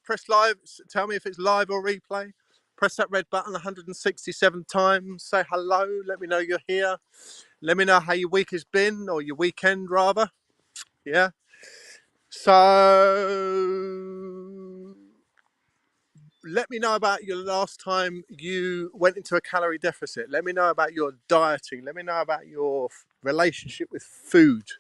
press live. Tell me if it's live or replay. Press that red button 167 times. Say hello. Let me know you're here. Let me know how your week has been, or your weekend rather. Yeah. So let me know about your last time you went into a calorie deficit. Let me know about your dieting. Let me know about your relationship with food.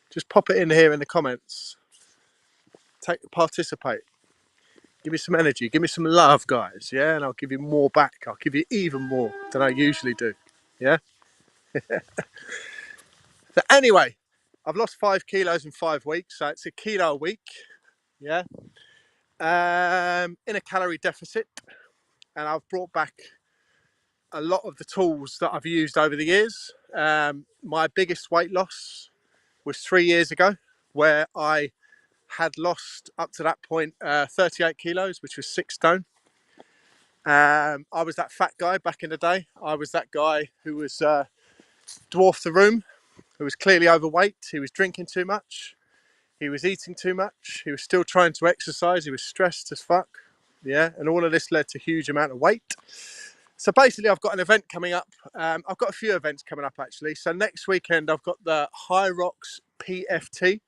Just pop it in here in the comments. Participate. Give me some energy. Give me some love, guys. Yeah, and I'll give you more back. I'll give you even more than I usually do. Yeah. So anyway, I've lost 5 kilos in 5 weeks, so it's a kilo a week. Yeah. In a calorie deficit, and I've brought back a lot of the tools that I've used over the years. My biggest weight loss was 3 years ago, where I had lost up to that point 38 kilos, which was 6 stone. I was that fat guy back in the day. I was that guy who was dwarfed the room, who was clearly overweight. He was drinking too much. He was eating too much. He was still trying to exercise. He was stressed as fuck. Yeah, and all of this led to a huge amount of weight. So basically, I've got an event coming up. I've got a few events coming up, actually. So next weekend, I've got the Hyrox PFT.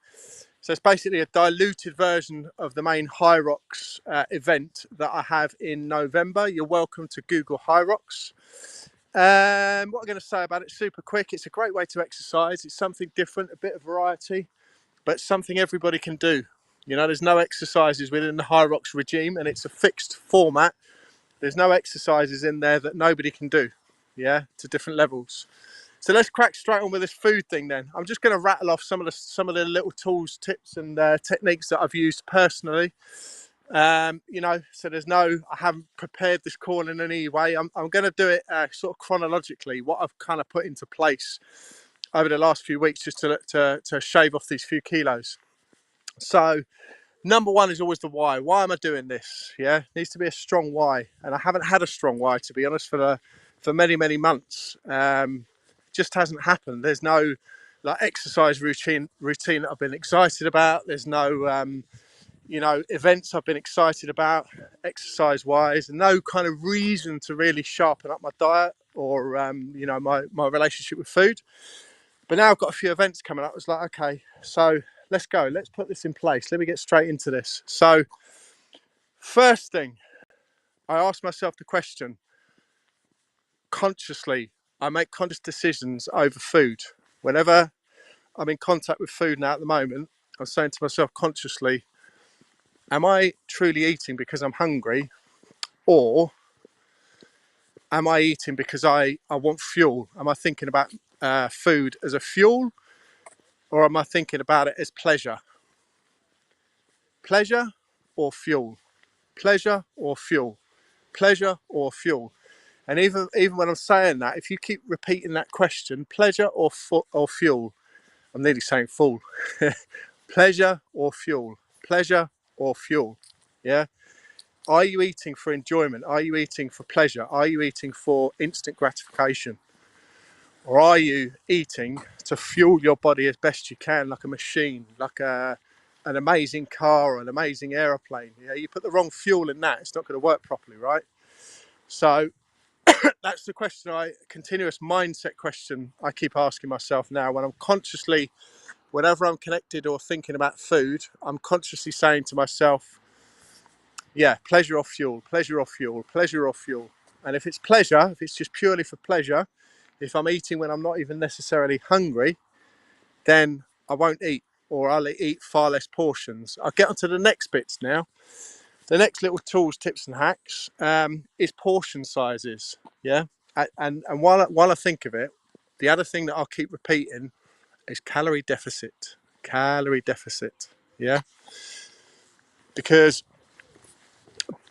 So it's basically a diluted version of the main Hyrox event that I have in November. You're welcome to Google Hyrox. What I'm going to say about it, super quick. It's a great way to exercise. It's something different, a bit of variety, but something everybody can do. You know, there's no exercises within the Hyrox regime, and it's a fixed format. There's no exercises in there that nobody can do, yeah, to different levels. So let's crack straight on with this food thing then. I'm just going to rattle off some of the little tools, tips and techniques that I've used personally. You know, so I haven't prepared this call in any way. I'm going to do it sort of chronologically, what I've kind of put into place over the last few weeks just to shave off these few kilos. So number one is always the why. Why am I doing this? Yeah, needs to be a strong why, and I haven't had a strong why, to be honest, for many months. Just hasn't happened. There's no like exercise routine that I've been excited about. There's no you know, events I've been excited about exercise wise, and no kind of reason to really sharpen up my diet or you know, my relationship with food. But now I've got a few events coming up. It's like, okay, so let's go. Let's put this in place. Let me get straight into this. So first thing, I ask myself the question consciously. I make conscious decisions over food. Whenever I'm in contact with food now at the moment, I'm saying to myself consciously, am I truly eating because I'm hungry, or am I eating because I want fuel? Am I thinking about food as a fuel, or am I thinking about it as pleasure? Pleasure or fuel? Pleasure or fuel? Pleasure or fuel? And even when I'm saying that, if you keep repeating that question, pleasure or fuel, I'm nearly saying fool. Pleasure or fuel? Pleasure or fuel? Yeah. Are you eating for enjoyment? Are you eating for pleasure? Are you eating for instant gratification? Or are you eating to fuel your body as best you can, like a machine, like an amazing car or an amazing aeroplane? Yeah, you put the wrong fuel in that, it's not going to work properly, right? So that's the question, continuous mindset question I keep asking myself now when I'm consciously, whenever I'm connected or thinking about food, I'm consciously saying to myself, yeah, pleasure or fuel, pleasure or fuel, pleasure or fuel. And if it's pleasure, if it's just purely for pleasure, if I'm eating when I'm not even necessarily hungry, then I won't eat, or I'll eat far less portions. I'll get onto the next bits now. The next little tools, tips and hacks is portion sizes. Yeah. And while I think of it, the other thing that I'll keep repeating is calorie deficit. Calorie deficit. Yeah. Because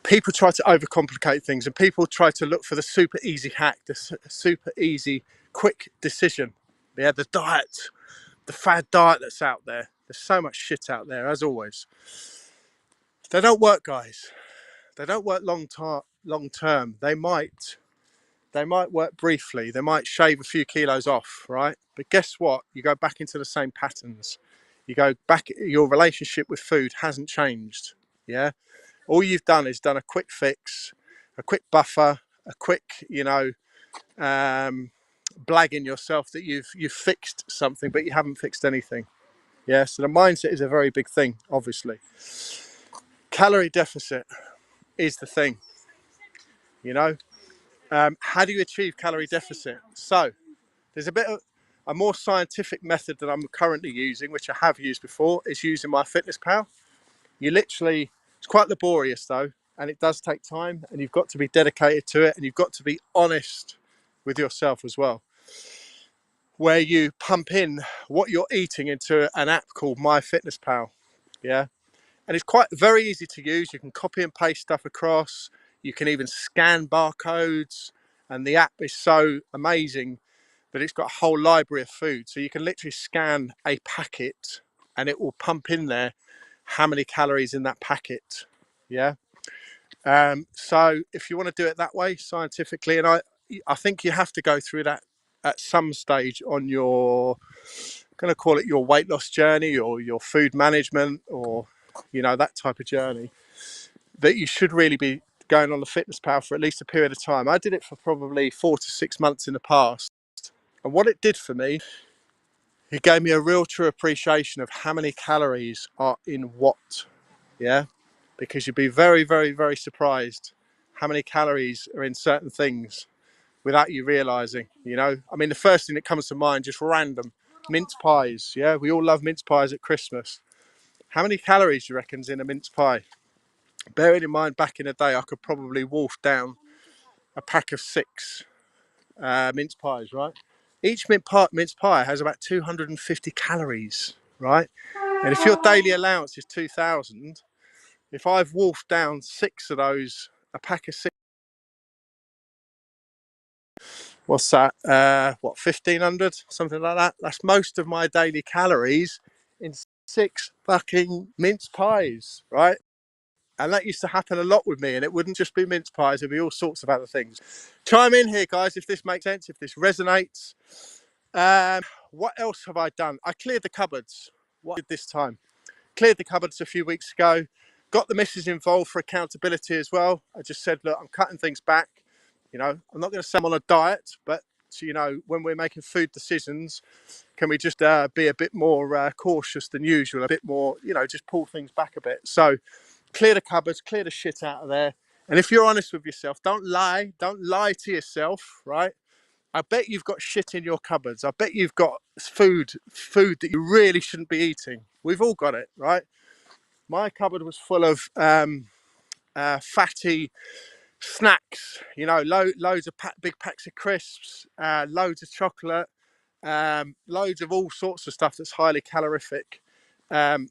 people try to overcomplicate things, and people try to look for the super easy hack, the super easy, quick decision. Yeah, the diet, the fad diet that's out there. There's so much shit out there, as always. They don't work, guys. They don't work long term. They might work briefly. They might shave a few kilos off, right? But guess what? You go back into the same patterns. You go back. Your relationship with food hasn't changed. Yeah. All you've done is done a quick fix, a quick buffer, a quick, blagging yourself that you've fixed something, but you haven't fixed anything. Yeah, so the mindset is a very big thing, obviously. Calorie deficit is the thing, you know. How do you achieve calorie deficit? So there's a more scientific method that I'm currently using, which I have used before, is using MyFitnessPal. You literally, it's quite laborious though, and it does take time, and you've got to be dedicated to it, and you've got to be honest with yourself as well, where you pump in what you're eating into an app called MyFitnessPal. Yeah. And it's quite very easy to use. You can copy and paste stuff across. You can even scan barcodes. And the app is so amazing that it's got a whole library of food. So you can literally scan a packet and it will pump in there how many calories in that packet. Yeah. So if you want to do it that way scientifically, and I think you have to go through that at some stage on your, I'm going to call it your weight loss journey or your food management or, that type of journey, that you should really be going on the FitnessPal for at least a period of time. I did it for probably 4 to 6 months in the past. And what it did for me, it gave me a real true appreciation of how many calories are in what. Yeah. Because you'd be very, very, very surprised how many calories are in certain things without you realizing. I mean, the first thing that comes to mind, just random, mince pies. Yeah, we all love mince pies at Christmas. How many calories do you reckon's in a mince pie? Bearing in mind, back in the day, I could probably wolf down a pack of 6 mince pies, right? Each mince pie has about 250 calories, right? And if your daily allowance is 2,000, if I've wolfed down 6 of those, a pack of 6, what's that? 1,500, something like that. That's most of my daily calories in 6 fucking mince pies, right? And that used to happen a lot with me, and it wouldn't just be mince pies, it'd be all sorts of other things. Chime in here, guys, if this makes sense, if this resonates. What else have I done? I cleared the cupboards. What did this time? Cleared the cupboards a few weeks ago. Got the missus involved for accountability as well. I just said, look, I'm cutting things back. I'm not going to say I'm on a diet, but when we're making food decisions, can we just be a bit more cautious than usual, a bit more, just pull things back a bit. So clear the cupboards, clear the shit out of there. And if you're honest with yourself, don't lie to yourself, right? I bet you've got shit in your cupboards. I bet you've got food that you really shouldn't be eating. We've all got it, right? My cupboard was full of fatty snacks, loads of big packs of crisps, loads of chocolate, loads of all sorts of stuff that's highly calorific, and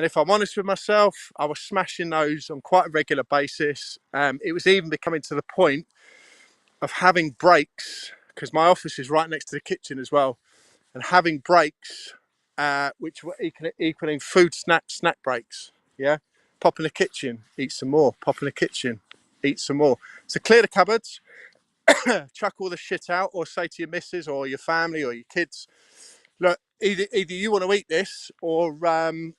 if I'm honest with myself, I was smashing those on quite a regular basis. It was even becoming to the point of having breaks, because my office is right next to the kitchen as well, and having breaks which were equaling food snack breaks. Yeah, pop in the kitchen, eat some more, pop in the kitchen, eat some more. So clear the cupboards, chuck all the shit out, or say to your missus or your family or your kids, look, either you want to eat this, or I'm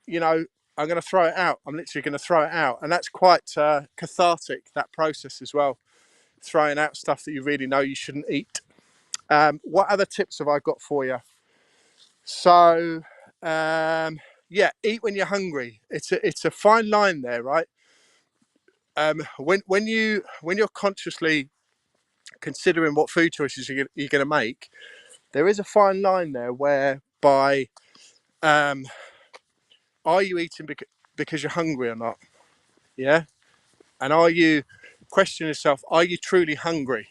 going to throw it out. I'm literally going to throw it out. And that's quite cathartic, that process as well, throwing out stuff that you really know you shouldn't eat. What other tips have I got for you? So yeah, eat when you're hungry. It's a fine line there, right? When you're consciously considering what food choices you're going to make, there is a fine line there whereby are you eating because you're hungry or not? Yeah. And are you, question yourself, are you truly hungry?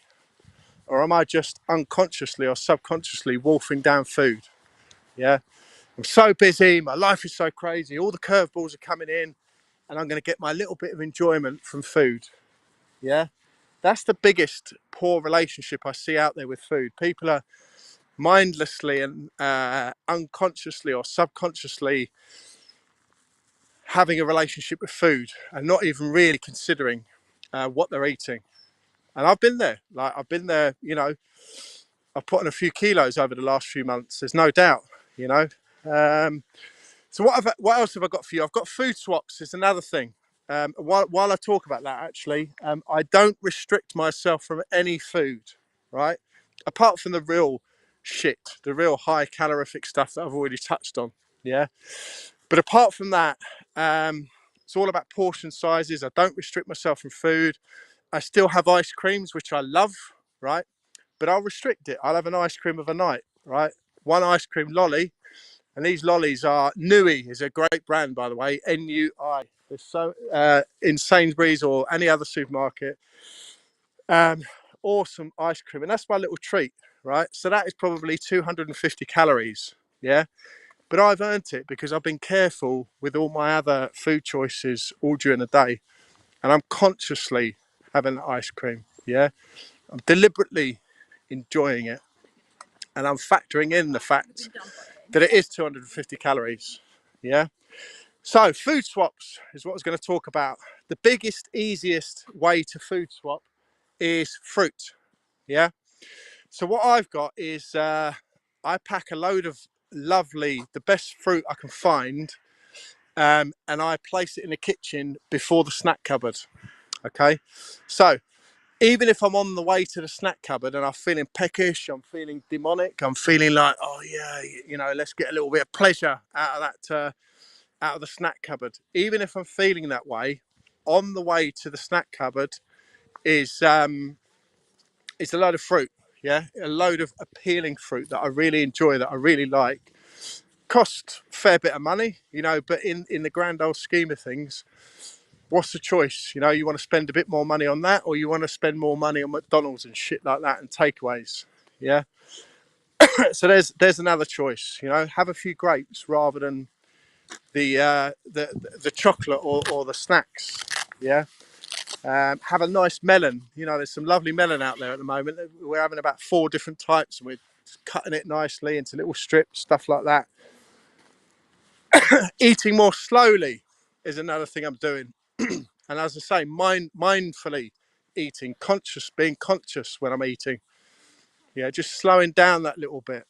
Or am I just unconsciously or subconsciously wolfing down food? Yeah. I'm so busy, my life is so crazy, all the curveballs are coming in, and I'm going to get my little bit of enjoyment from food. Yeah. That's the biggest poor relationship I see out there with food. People are mindlessly and unconsciously or subconsciously having a relationship with food and not even really considering what they're eating. And I've been there. I've put on a few kilos over the last few months. There's no doubt. So what else have I got for you? I've got food swaps. Is another thing. While I talk about that, actually, I don't restrict myself from any food, right? Apart from the real shit, the real high calorific stuff that I've already touched on. Yeah. But apart from that, it's all about portion sizes. I don't restrict myself from food. I still have ice creams, which I love, right? But I'll restrict it. I'll have an ice cream of a night, right? One ice cream lolly. And these lollies are Nui, is a great brand, by the way, Nui. There's so in Sainsbury's or any other supermarket. Awesome ice cream, and that's my little treat, right? So that is probably 250 calories, yeah. But I've earned it because I've been careful with all my other food choices all during the day, and I'm consciously having ice cream, yeah. I'm deliberately enjoying it, and I'm factoring in the fact that it is 250 calories, yeah. So food swaps is what I was going to talk about. The biggest, easiest way to food swap is fruit. Yeah. So what I've got is I pack a load of the best fruit I can find, and I place it in the kitchen before the snack cupboard. Okay. So even if I'm on the way to the snack cupboard and I'm feeling peckish, I'm feeling demonic, I'm feeling like, oh yeah, let's get a little bit of pleasure out of that. Out of the snack cupboard, even if I'm feeling that way, on the way to the snack cupboard is a load of fruit, yeah, a load of appealing fruit that I really enjoy, that I really like. Cost a fair bit of money, but in the grand old scheme of things, what's the choice? You want to spend a bit more money on that, or you want to spend more money on McDonald's and shit like that and takeaways, yeah. So there's another choice, have a few grapes rather than the chocolate or the snacks, yeah. Have a nice melon. There's some lovely melon out there at the moment. We're having about 4 different types, and we're cutting it nicely into little strips, stuff like that. Eating more slowly is another thing I'm doing. And as I say, mindfully eating, being conscious when I'm eating, yeah, just slowing down that little bit.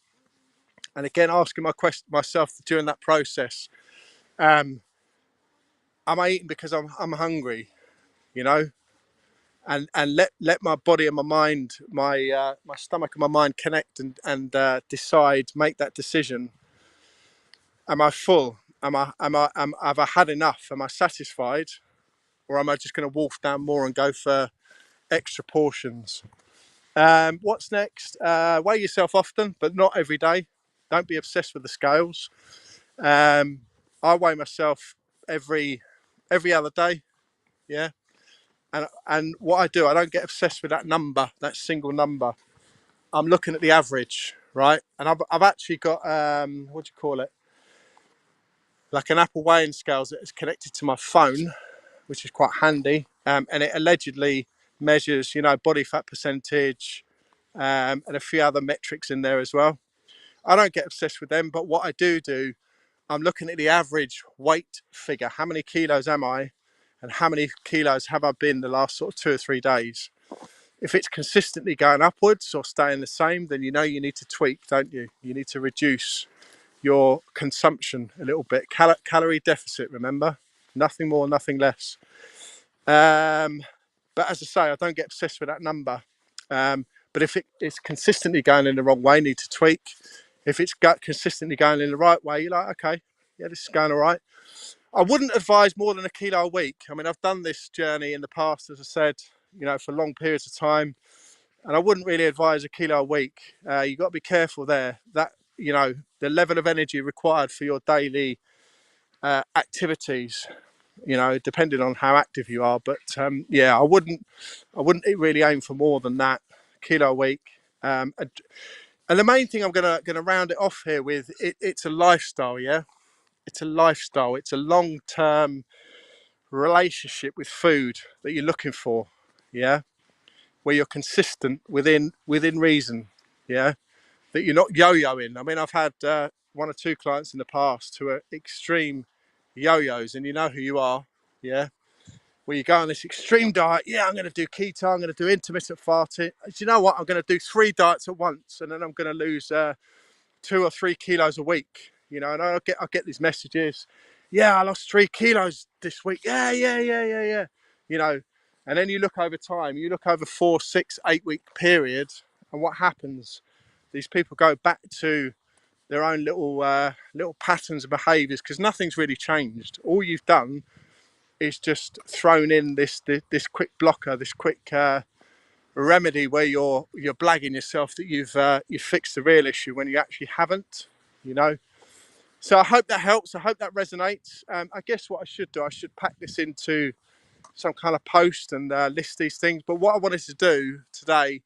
And again, asking myself during that process, am I eating because I'm hungry, you know and let my body and my mind, my stomach and my mind connect and decide, make that decision. Am I full? Have I had enough? Am I satisfied? Or am I just going to wolf down more and go for extra portions? What's next? Weigh yourself often, but not every day. Don't be obsessed with the scales. I weigh myself every other day, yeah. And what I do, I don't get obsessed with that number, that single number. I'm looking at the average, right? And I've actually got what do you call it? Like an Apple weighing scales that is connected to my phone, which is quite handy. And it allegedly measures, body fat percentage, and a few other metrics in there as well. I don't get obsessed with them, but what I do, I'm looking at the average weight figure. How many kilos am I? And how many kilos have I been the last sort of 2 or 3 days? If it's consistently going upwards or staying the same, then you need to tweak, don't you? You need to reduce your consumption a little bit. Calorie deficit, remember? Nothing more, nothing less. But as I say, I don't get obsessed with that number. But if it's consistently going in the wrong way, need to tweak. If it's consistently going in the right way, you're like, okay, yeah, this is going all right. I wouldn't advise more than a kilo a week. I mean, I've done this journey in the past, as I said, for long periods of time, and I wouldn't really advise a kilo a week. You've got to be careful there. That, the level of energy required for your daily activities, depending on how active you are. But yeah, I wouldn't really aim for more than that, kilo a week. And the main thing I'm gonna round it off here with, it's a lifestyle, yeah. It's a lifestyle. It's a long-term relationship with food that you're looking for, yeah, where you're consistent within reason, yeah, that you're not yo-yoing. I mean, I've had 1 or 2 clients in the past who are extreme yo-yos, and you know who you are, yeah, where you go on this extreme diet. Yeah, I'm going to do keto, I'm going to do intermittent fasting. Do you know what? I'm going to do 3 diets at once, and then I'm going to lose 2 or 3 kilos a week, and I get these messages. Yeah, I lost 3 kilos this week. Yeah. You know, and then you look over time, you look over 4, 6, 8 week period, and what happens? These people go back to their own little patterns of behaviours because nothing's really changed. All you've done is just thrown in this quick blocker, this quick remedy where you're blagging yourself that you've fixed the real issue when you actually haven't. You know. So I hope that helps. I hope that resonates. I guess what I should do, I should pack this into some kind of post and list these things. But what I wanted to do today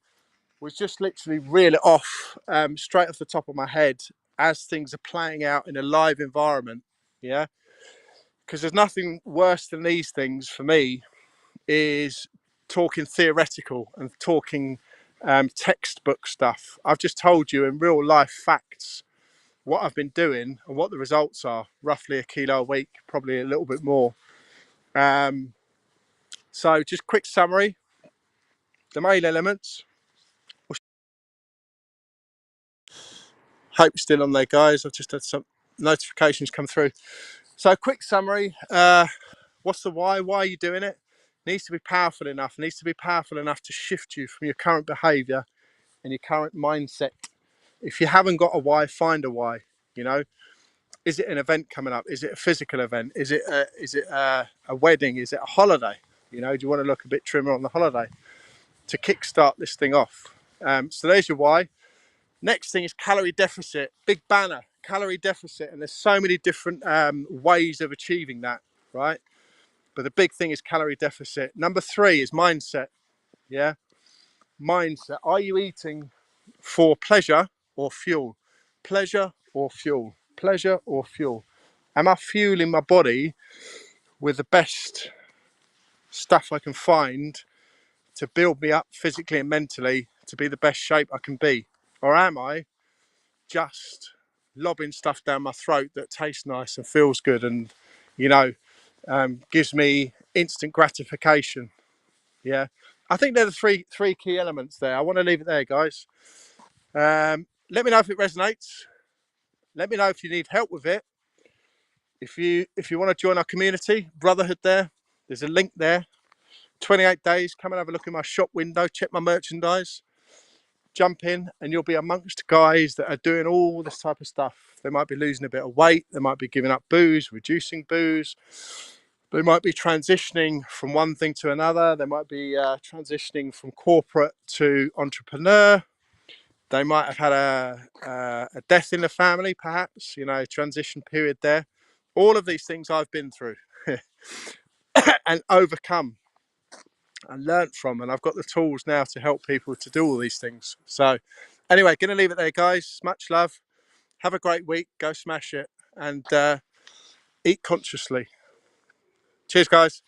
was just literally reel it off straight off the top of my head as things are playing out in a live environment. Yeah, because there's nothing worse than these things for me is talking theoretical and talking textbook stuff. I've just told you in real life facts what I've been doing and what the results are. Roughly a kilo a week, probably a little bit more. So just quick summary, the main elements. Hope you're still on there, guys. I've just had some notifications come through. So quick summary, what's the why? Why are you doing it? Needs to be powerful enough. Needs to be powerful enough to shift you from your current behavior and your current mindset. If you haven't got a why, find a why. You know, is it an event coming up? Is it a physical event? Is it a wedding? Is it a holiday? You know, do you want to look a bit trimmer on the holiday to kickstart this thing off? So there's your why. Next thing is calorie deficit. Big banner, calorie deficit, and there's so many different ways of achieving that, right? But the big thing is calorie deficit. Number 3 is mindset. Yeah, mindset. Are you eating for pleasure or fuel? Pleasure or fuel? Pleasure or fuel? Am I fueling my body with the best stuff I can find to build me up physically and mentally to be the best shape I can be? Or am I just lobbing stuff down my throat that tastes nice and feels good and, you know, gives me instant gratification? Yeah. I think they're the three key elements there. I want to leave it there, guys. Let me know if it resonates. Let me know if you need help with it. If you want to join our community, Brotherhood there's a link there. 28 days, come and have a look in my shop window, check my merchandise, jump in, and you'll be amongst guys that are doing all this type of stuff. They might be losing a bit of weight, they might be giving up booze, reducing booze, they might be transitioning from one thing to another, they might be transitioning from corporate to entrepreneur, they might have had a death in the family, perhaps, you know, transition period there. All of these things I've been through and overcome and learnt from, and I've got the tools now to help people to do all these things. So anyway, gonna leave it there, guys. Much love, have a great week, go smash it, and eat consciously. Cheers, guys.